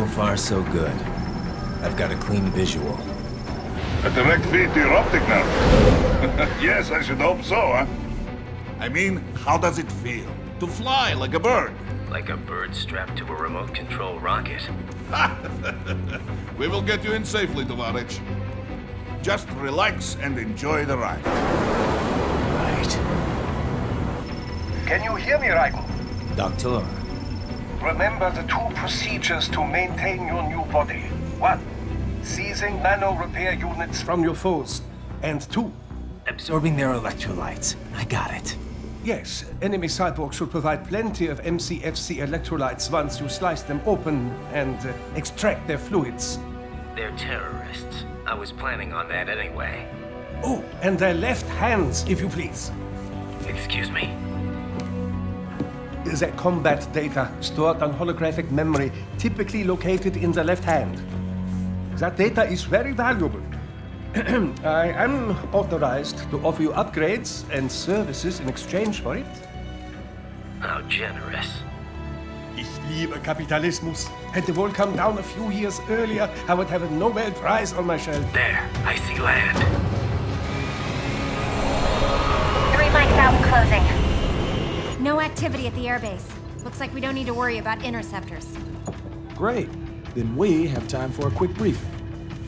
So far, so good. I've got a clean visual. A direct feed to your optic now. Yes, I should hope so, huh? I mean, how does it feel? To fly like a bird? Like a bird strapped to a remote control rocket. We will get you in safely, Tovarich. Just relax and enjoy the ride. Right. Can you hear me, Raiden? Doctor. Remember the two procedures to maintain your new body. 1. Seizing nano repair units from your foes. And 2. Absorbing their electrolytes. I got it. Yes, enemy cyborg should provide plenty of MCFC electrolytes once you slice them open and extract their fluids. They're terrorists. I was planning on that anyway. Oh, and their left hands, if you please. Excuse me? The combat data stored on holographic memory, typically located in the left hand. That data is very valuable. I am authorized to offer you upgrades and services in exchange for it. How generous. Ich liebe Kapitalismus. Had the world come down a few years earlier, I would have a Nobel Prize on my shelf. There, I see land. 3 mics out and closing. No activity at the airbase. Looks like we don't need to worry about interceptors. Great. Then we have time for a quick briefing.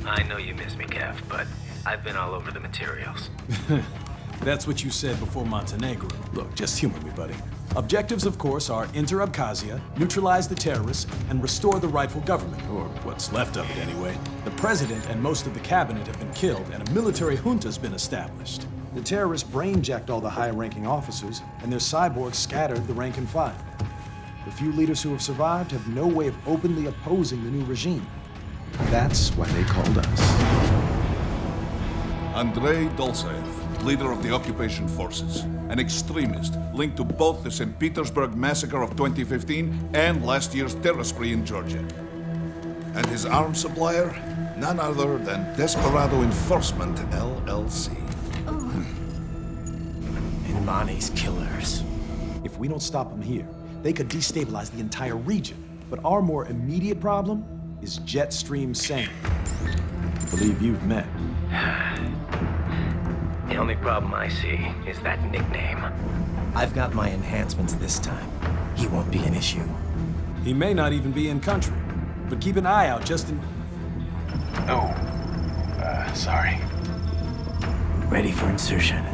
I know you miss me, Kev, but I've been all over the materials. That's what you said before Montenegro. Look, just humor me, buddy. Objectives, of course, are enter Abkhazia, neutralize the terrorists, and restore the rightful government, or what's left of it anyway. The president and most of the cabinet have been killed, and a military junta's been established. The terrorists brain-jacked all the high-ranking officers, and their cyborgs scattered the rank and file. The few leaders who have survived have no way of openly opposing the new regime. That's why they called us. Andrei Dolzaev, leader of the occupation forces, an extremist linked to both the St. Petersburg massacre of 2015 and last year's terror spree in Georgia. And his arms supplier, none other than Desperado Enforcement, LLC. Imani's killers. If we don't stop them here, they could destabilize the entire region. But our more immediate problem is Jetstream Sane. I believe you've met. The only problem I see is that nickname. I've got my enhancements this time. He won't be an issue. He may not even be in country, but keep an eye out just in... Oh, sorry. Ready for insertion.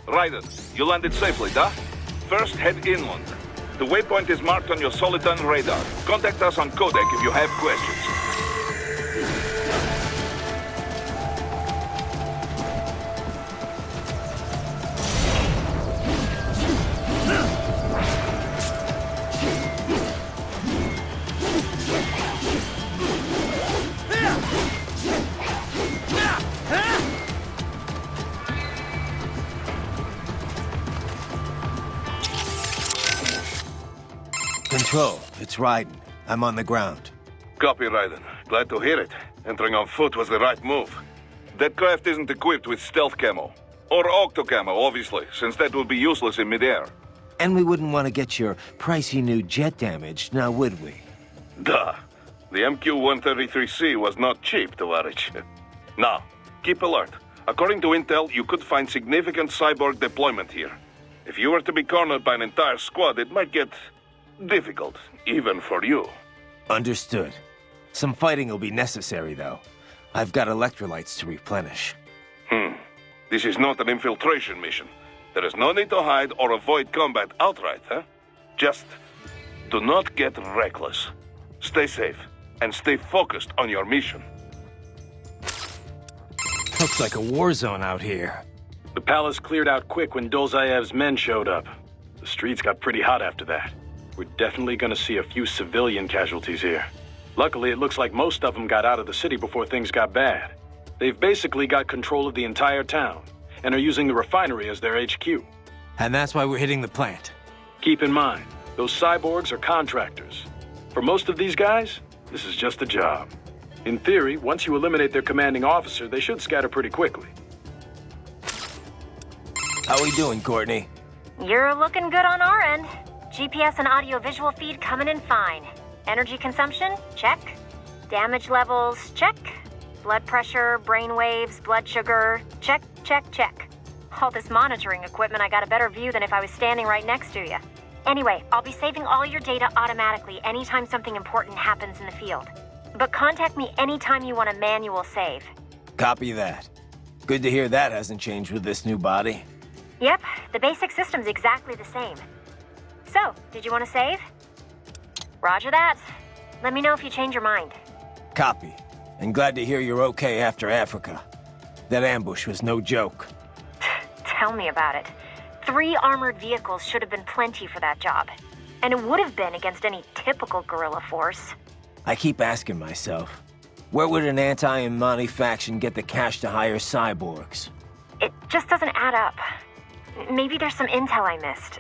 Raiden, you landed safely, da? First, head inland. The waypoint is marked on your Soliton radar. Contact us on codec if you have questions. Control, it's Raiden. I'm on the ground. Copy, Raiden. Glad to hear it. Entering on foot was the right move. That craft isn't equipped with stealth camo. Or octo camo, obviously, since that would be useless in midair. And we wouldn't want to get your pricey new jet damaged, now would we? Duh. The MQ-133C was not cheap, Tovarich. Now, keep alert. According to intel, you could find significant cyborg deployment here. If you were to be cornered by an entire squad, it might get difficult, even for you. Understood. Some fighting will be necessary, though. I've got electrolytes to replenish. This is not an infiltration mission. There is no need to hide or avoid combat outright, huh? Just do not get reckless. Stay safe and stay focused on your mission. Looks like a war zone out here. The palace cleared out quick when Dolzayev's men showed up. The streets got pretty hot after that. We're definitely gonna see a few civilian casualties here. Luckily, it looks like most of them got out of the city before things got bad. They've basically got control of the entire town, and are using the refinery as their HQ. And that's why we're hitting the plant. Keep in mind, those cyborgs are contractors. For most of these guys, this is just a job. In theory, once you eliminate their commanding officer, they should scatter pretty quickly. How we doing, Courtney? You're looking good on our end. GPS and audio-visual feed coming in fine. Energy consumption? Check. Damage levels? Check. Blood pressure, brain waves, blood sugar? Check, check, check. All this monitoring equipment, I got a better view than if I was standing right next to you. Anyway, I'll be saving all your data automatically anytime something important happens in the field. But contact me anytime you want a manual save. Copy that. Good to hear that hasn't changed with this new body. Yep, the basic system's exactly the same. So, did you want to save? Roger that. Let me know if you change your mind. Copy. And glad to hear you're okay after Africa. That ambush was no joke. Tell me about it. 3 armored vehicles should have been plenty for that job. And it would have been against any typical guerrilla force. I keep asking myself, where would an anti-Imani faction get the cash to hire cyborgs? It just doesn't add up. Maybe there's some intel I missed.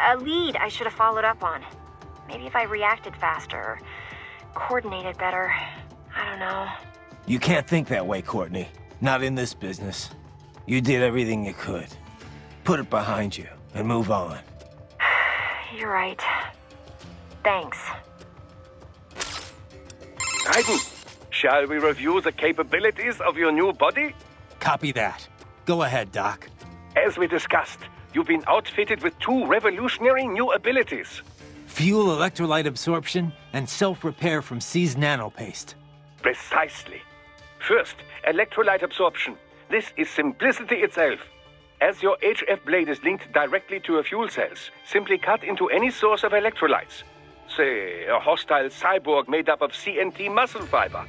A lead I should have followed up on. Maybe if I reacted faster, or coordinated better. I don't know. You can't think that way, Courtney. Not in this business. You did everything you could. Put it behind you and move on. You're right. Thanks. Raiden, shall we review the capabilities of your new body? Copy that. Go ahead, Doc. As we discussed, you've been outfitted with 2 revolutionary new abilities. Fuel electrolyte absorption and self-repair from seized nanopaste. Precisely. First, electrolyte absorption. This is simplicity itself. As your HF blade is linked directly to your fuel cells, simply cut into any source of electrolytes. Say, a hostile cyborg made up of CNT muscle fiber.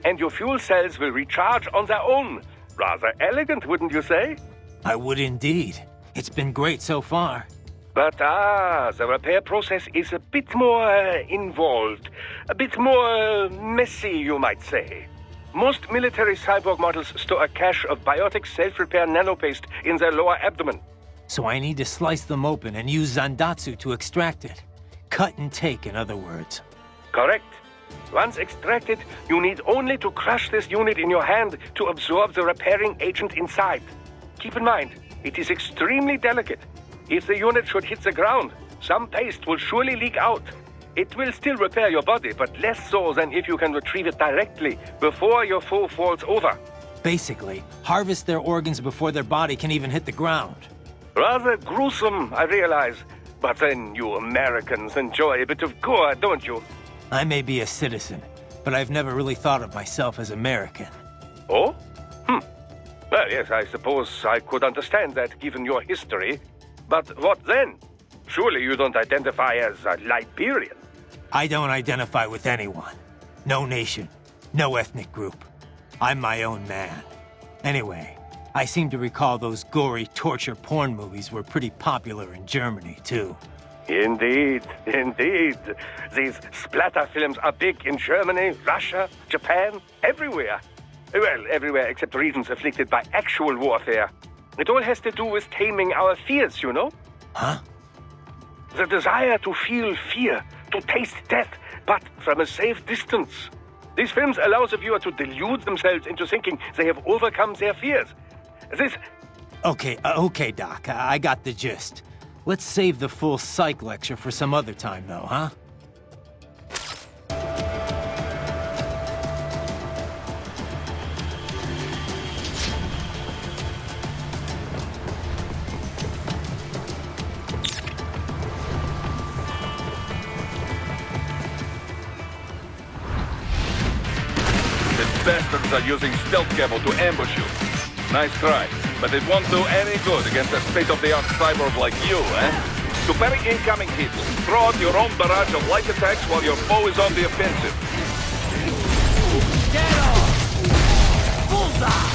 And your fuel cells will recharge on their own. Rather elegant, wouldn't you say? I would indeed. It's been great so far. But the repair process is a bit more involved. A bit more messy, you might say. Most military cyborg models store a cache of biotic self-repair nanopaste in their lower abdomen. So I need to slice them open and use Zandatsu to extract it. Cut and take, in other words. Correct. Once extracted, you need only to crush this unit in your hand to absorb the repairing agent inside. Keep in mind, it is extremely delicate. If the unit should hit the ground, some paste will surely leak out. It will still repair your body, but less so than if you can retrieve it directly before your foe falls over. Basically, harvest their organs before their body can even hit the ground. Rather gruesome, I realize. But then you Americans enjoy a bit of gore, don't you? I may be a citizen, but I've never really thought of myself as American. Oh? Well, yes, I suppose I could understand that given your history. But what then? Surely you don't identify as a Liberian. I don't identify with anyone. No nation, no ethnic group. I'm my own man. Anyway, I seem to recall those gory torture porn movies were pretty popular in Germany, too. Indeed, indeed. These splatter films are big in Germany, Russia, Japan, everywhere. Well, everywhere except regions afflicted by actual warfare. It all has to do with taming our fears, you know? Huh? The desire to feel fear, to taste death, but from a safe distance. These films allow the viewer to delude themselves into thinking they have overcome their fears. This... Okay, Doc, I got the gist. Let's save the full psych lecture for some other time, though, huh? The bastards are using stealth cable to ambush you. Nice try. but it won't do any good against a state-of-the-art cyborg like you, eh? To parry incoming hits, throw out your own barrage of light attacks while your foe is on the offensive. Get off! Bullseye!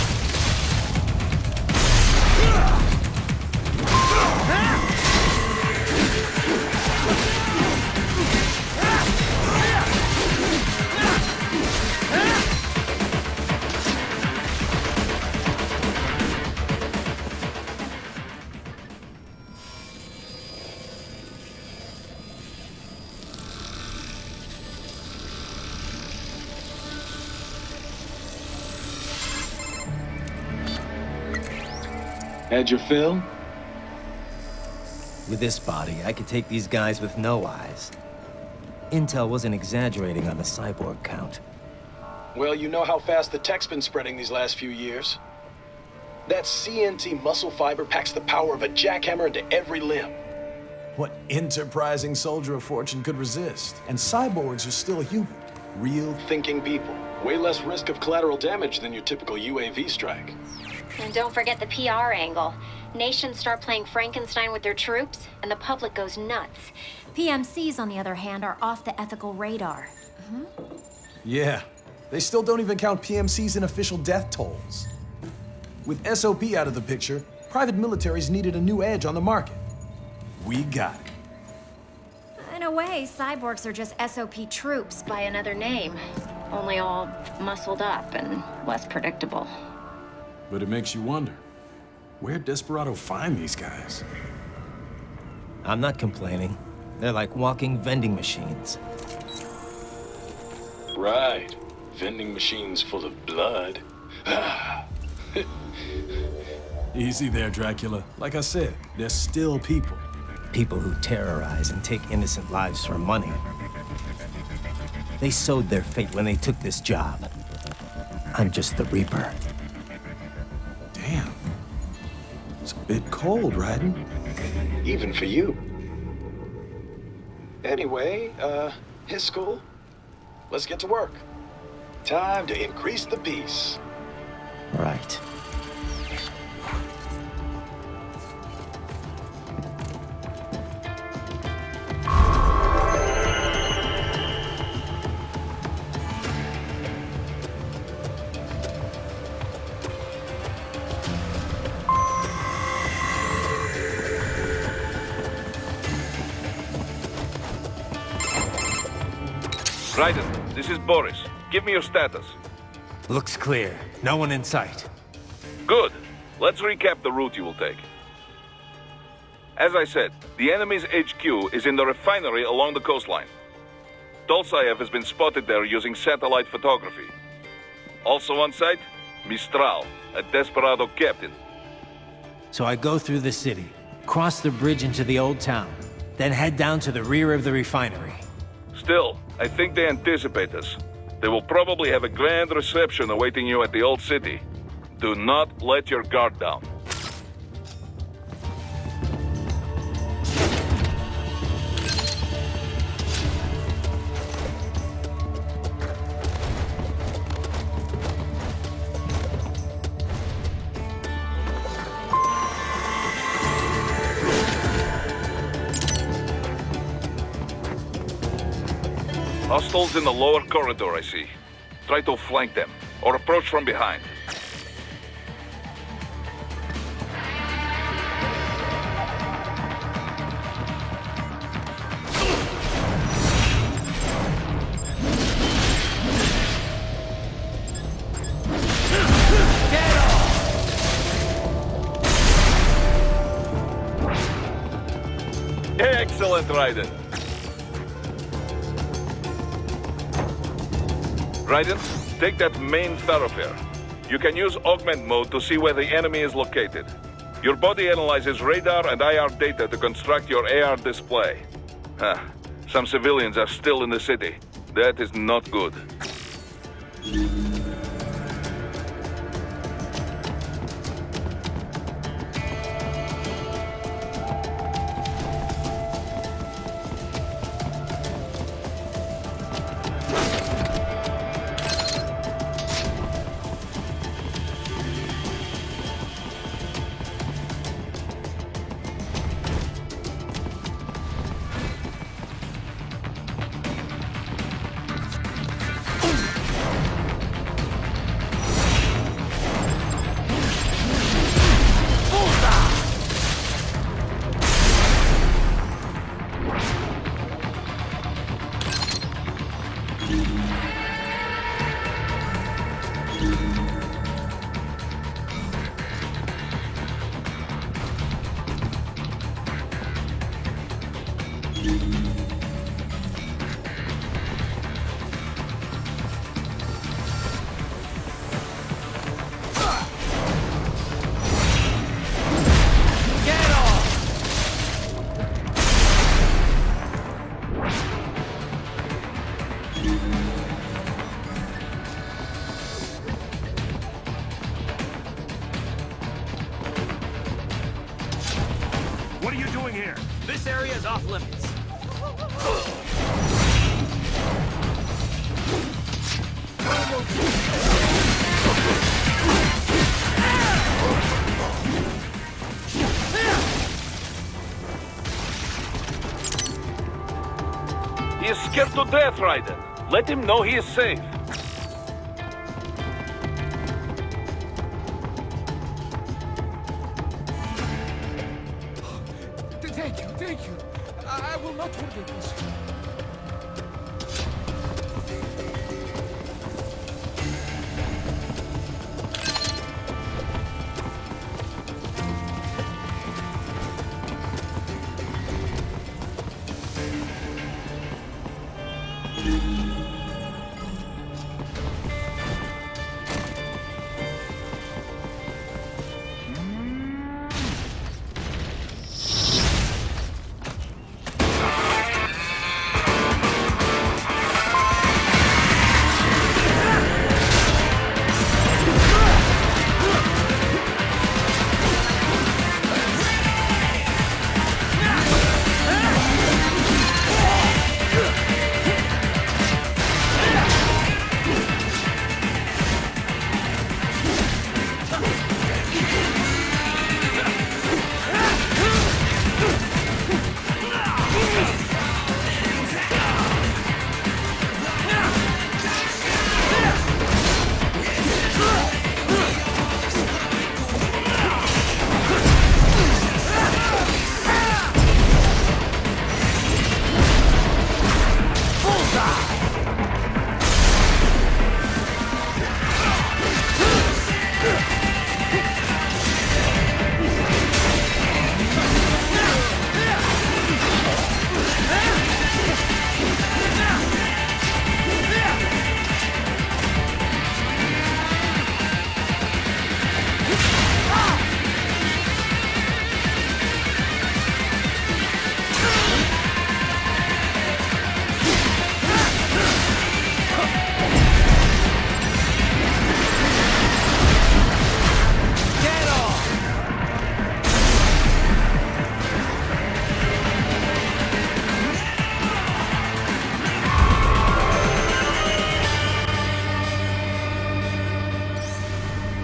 Had your fill? With this body, I could take these guys with no eyes. Intel wasn't exaggerating on the cyborg count. Well, you know how fast the tech's been spreading these last few years. That CNT muscle fiber packs the power of a jackhammer into every limb. What enterprising soldier of fortune could resist? And cyborgs are still human. Real thinking people. Way less risk of collateral damage than your typical UAV strike. And don't forget the PR angle. Nations start playing Frankenstein with their troops, and the public goes nuts. PMCs, on the other hand, are off the ethical radar. Yeah, they still don't even count PMCs in official death tolls. With SOP out of the picture, private militaries needed a new edge on the market. We got it. In a way, cyborgs are just SOP troops by another name. Only all muscled up and less predictable. But it makes you wonder, where'd Desperado find these guys? I'm not complaining. They're like walking vending machines. Right. Vending machines full of blood. Easy there, Dracula. Like I said, they're still people. People who terrorize and take innocent lives for money. They sowed their fate when they took this job. I'm just the Reaper. Damn. It's a bit cold, Raiden. Even for you. Anyway, his school? Let's get to work. Time to increase the peace. Right. Raiden, this is Boris. Give me your status. Looks clear. No one in sight. Good. Let's recap the route you will take. As I said, the enemy's HQ is in the refinery along the coastline. Dolsaev has been spotted there using satellite photography. Also on site, Mistral, a Desperado captain. So I go through the city, cross the bridge into the old town, then head down to the rear of the refinery. Still, I think they anticipate us. They will probably have a grand reception awaiting you at the old city. Do not let your guard down. Hostiles in the lower corridor, I see. Try to flank them, or approach from behind. Excellent, Raiden. Raiden, take that main thoroughfare. You can use augment mode to see where the enemy is located. Your body analyzes radar and IR data to construct your AR display. Some civilians are still in the city. That is not good. What are you doing here? This area is off limits. He is scared to death, Raiden. Let him know he is safe. Thank you. I will not forget this.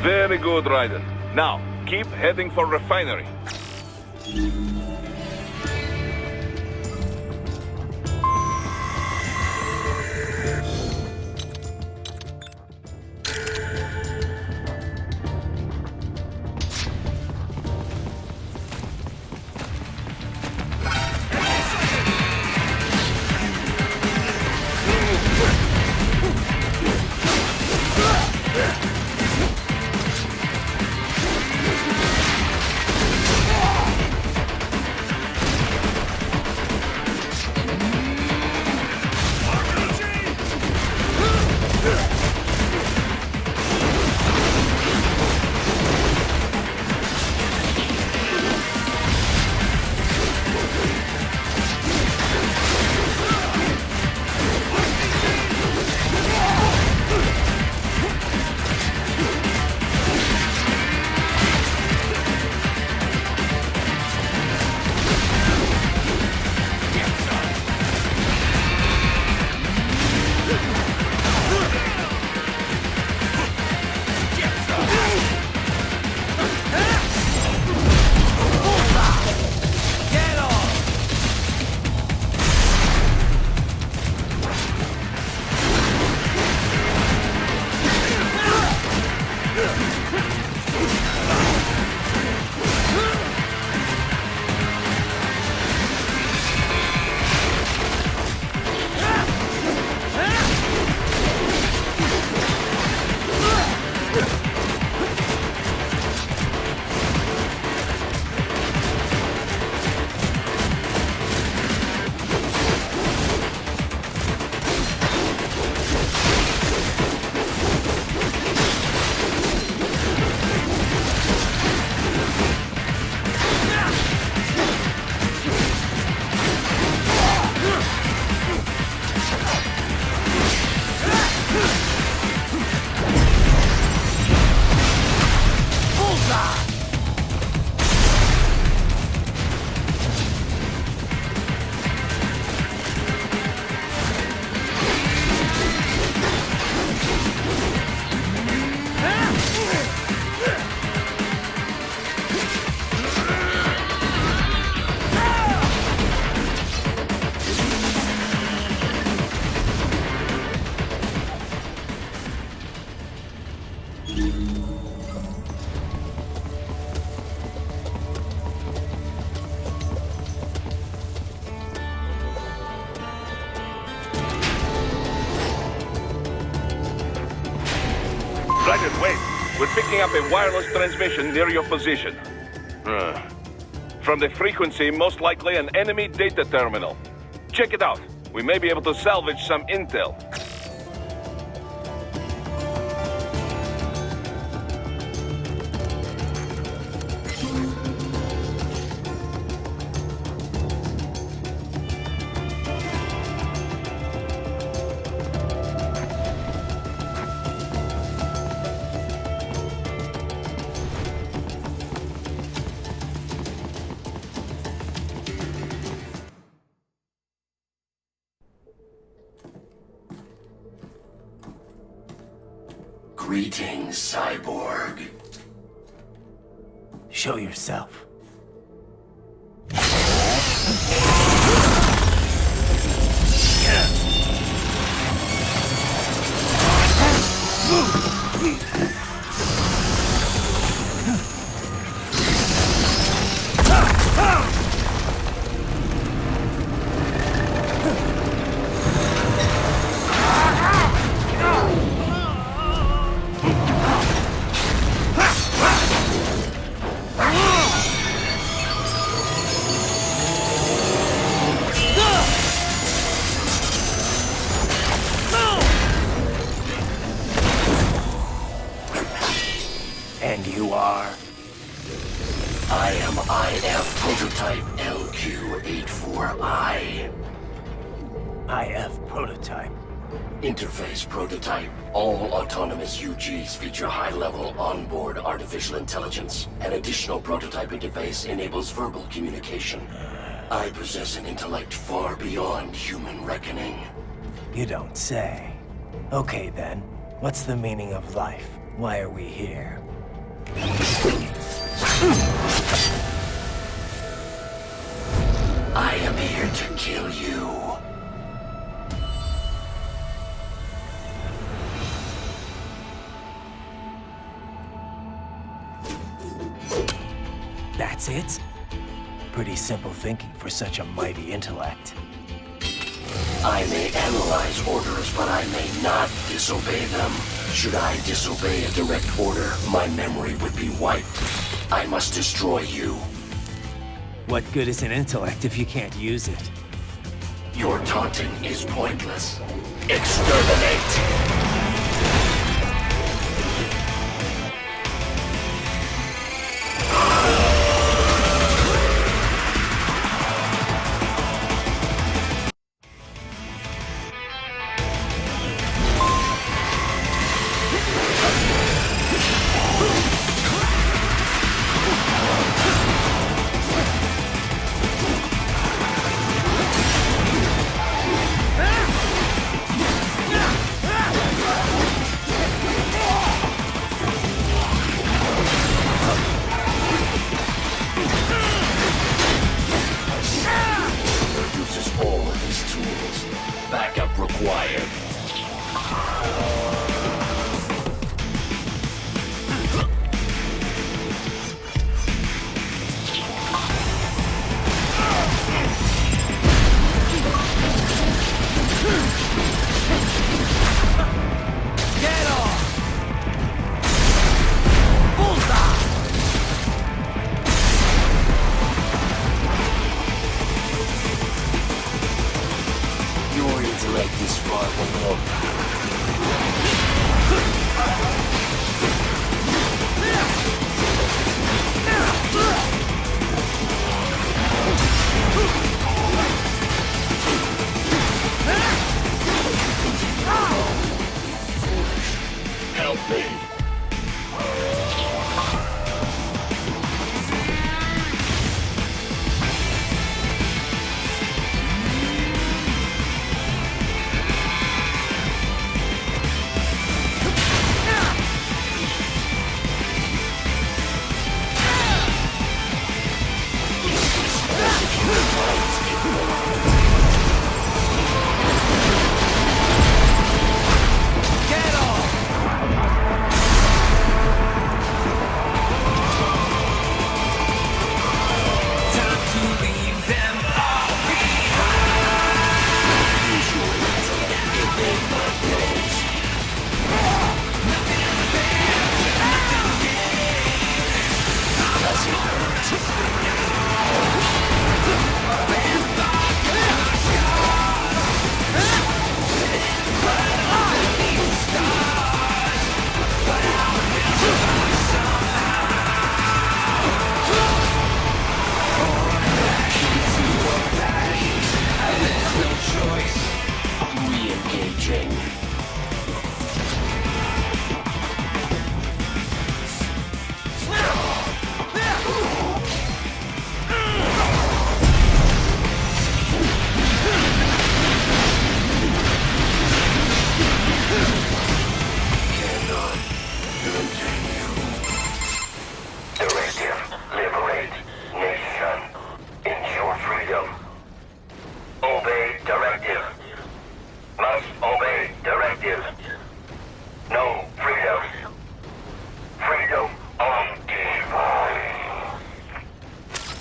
Very good, Raiden. Now, keep heading for refinery. picking up a wireless transmission near your position. From the frequency, most likely an enemy data terminal. Check it out. We may be able to salvage some intel. Greetings, cyborg. Show yourself. And you are? I am IF Prototype LQ84I. IF Prototype. Interface Prototype. All autonomous UGs feature high-level onboard artificial intelligence. An additional prototype interface enables verbal communication. I possess an intellect far beyond human reckoning. You don't say. Okay then, what's the meaning of life? Why are we here? I am here to kill you. That's it? Pretty simple thinking for such a mighty intellect. I may analyze orders, but I may not disobey them. Should I disobey a direct order, my memory would be wiped. I must destroy you. What good is an intellect if you can't use it? Your taunting is pointless. Exterminate!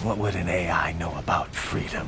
What would an AI know about freedom?